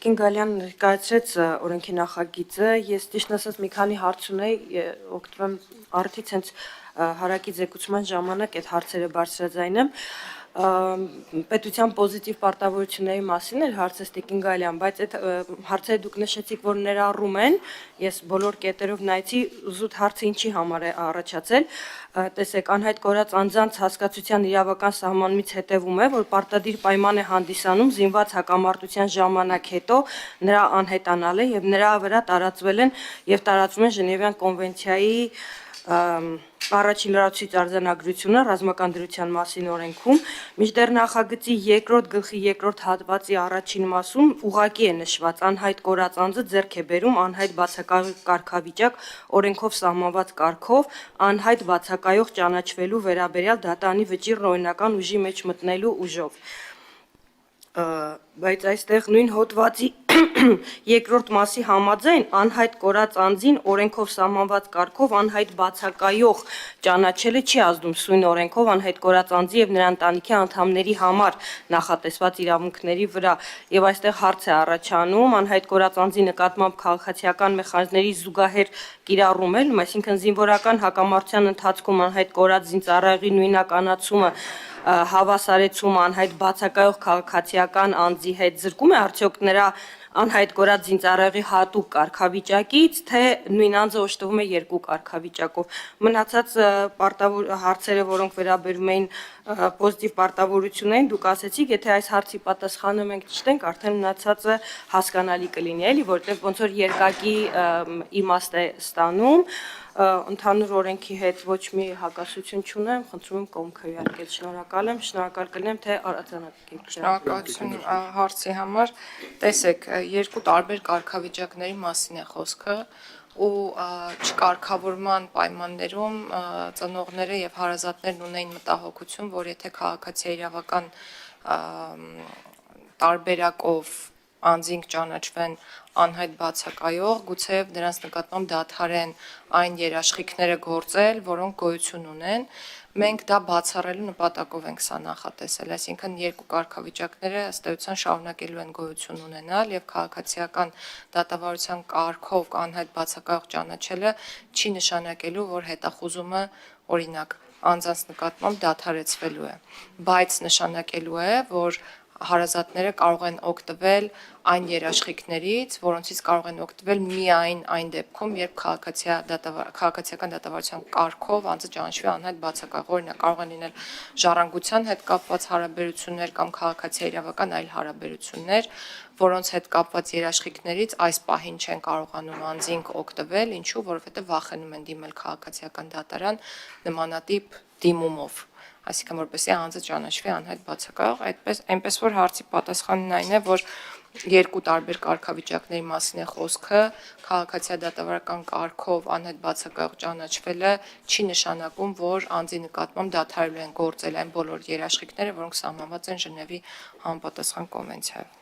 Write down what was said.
Տիկին Գալյանն ներկայացրեց օրենքի նախագիծը, ես ճիշտն ասած մի քանի հարց ունեի, օգտվեմ առիթից հենց հարակի զեկուցման ժամանակ այդ հարցերը բարձրաձայնեմ, պետության պոզիտիվ պարտավորությունների մասին էր հարցս Տիկին Գալյան, բայց այդ հարցերը դուք նշեցիք, որ ներառում են, ես բոլոր կետերով նայեցի, զուտ հարցը ինչի համար է առաջացել, տեսեք, անհայտ կորած անձանց հասկացության իրավական սահմանումից հետևում է, որ պարտադիր պայման է հանդիսանում զինված հակամարտության ժամանակ հետո նրա անհետանալը եւ նրա վրա տարածվել են եւ տարածվում են Ժնևյան կոնվենցիայի առաջին լրացուցիչ արձանագրությունը ռազմական դրության մասին օրենքում, մինչդեռ նախագծի երկրորդ գլխի երկրորդ հատվածի առաջին մասում ուղղակի է նշված անհայտ կորած անձը ձեռք է բերում անհայտ բացակայող կարգավիճակ օրենքով սահմանված կարգով անհայտ բացակայող ճանաչվելու վերաբերյալ դատարանի վճիռն օրինական ուժի մեջ մտնելու ուժով, բայց այստեղ նույն հոդվածի երկրորդ մասի համաձայն անհայտ կորած անձին օրենքով սահմանված կարգով անհայտ բացակայող ճանաչելը չի ազդում սույն օրենքով անհայտ կորած անձի եւ նրա ընտանիքի անդամների համար նախատեսված իրավունքների վրա եւ այստեղ հարց է առաջանում անհայտ կորած անձի նկատմամբ քաղաքացիական մեխանիզմների զուգահեռ կիրառումն, այսինքն զինվորական հակամարտության ընթացքում անհայտ կորած զինծառայողի նույնականացումը հավասարեցումը անհայտ բացակայող քաղաքացիական անձի հետ զրկում է արդյոք նրա անհայտ կորած զինծառայողի հատուկ կարգավիճակից, թե նույն անձը օժտվում է երկու կարգավիճակով։ Մնացած հարցերը, որոնք վերաբերում էին պոզիտիվ պարտավորություններին, դուք ասեցիք, եթե այս հարցի պատասխանը մենք չտենք, արդեն մնացածը հասկանալի կլինի, էլի, որտեղ ոնց որ երկակի իմաստ է ստանում, ընդհանուր օրենքի հետ ոչ մի հակասություն չունեմ, խնդրում եմ կողմ քվեարկել, շնորհակալ եմ, շնորհակալ կլինեմ, թե արձանագրեք։ Շնորհակալություն հարցի համար, տեսեք, երկու տարբեր կարգավիճակների մասին է խոսքը ու չկարգավորման պայմաններում ծնողները եւ հարազատներն ունեն մտահոգություն, որ եթե քաղաքացիական իրավական տարբերակով անձինք ճանաչվեն անհայտ բացակայող, գուցեև նրանց նկատմամբ դադարեն այն երաշխիքները գործել, որոնք գոյություն ունեն, մենք դա բացառելու նպատակով ենք սա նախատեսել, այսինքն երկու կարգավիճակները ըստ էության շարունակելու են գոյություն ունենալ եւ քաղաքացիական դատավարության կարգով անհայտ բացակայող ճանաչելը չի նշանակելու, որ հետախուզումը օրինակ անձանց նկատմամբ դադարեցվելու է, բայց նշանակելու է, որ հարազատները կարող են օգտվել այն երաշխիքներից, որոնցից կարող են օգտվել միայն այն դեպքում, երբ քաղաքացիական դատավարության կարգով անձը ճանաչվի անհայտ բացակայող, օրինակ կարող են լինել ժառանգության հետ կապված հարաբերություններ կամ քաղաքացիական իրավական այլ հարաբերություններ, որոնց հետ կապված երաշխիքներից այս պահին չեն կարողանում անձինք օգտվել, ինչու, որովհետև վախենում են դիմել քաղաքացիական դատարան նմանատիպ դիմումով, այսինքն որպեսզի անձը ճանաչվի անհայտ բացակայող, այնպես որ հարցի պատասխանն այն է, որ երկու տարբեր կարգավիճակների մասին է խոսքը, քաղաքացիական դատավարական կարգով անհայտ բացակայող ճանաչվելը չի նշանակում, որ անձի նկատմամբ դադարելու են գործել այն բոլոր երաշխիքները, որոնք սահմանված են Ժնևի համապատասխան կոնվենցիայով։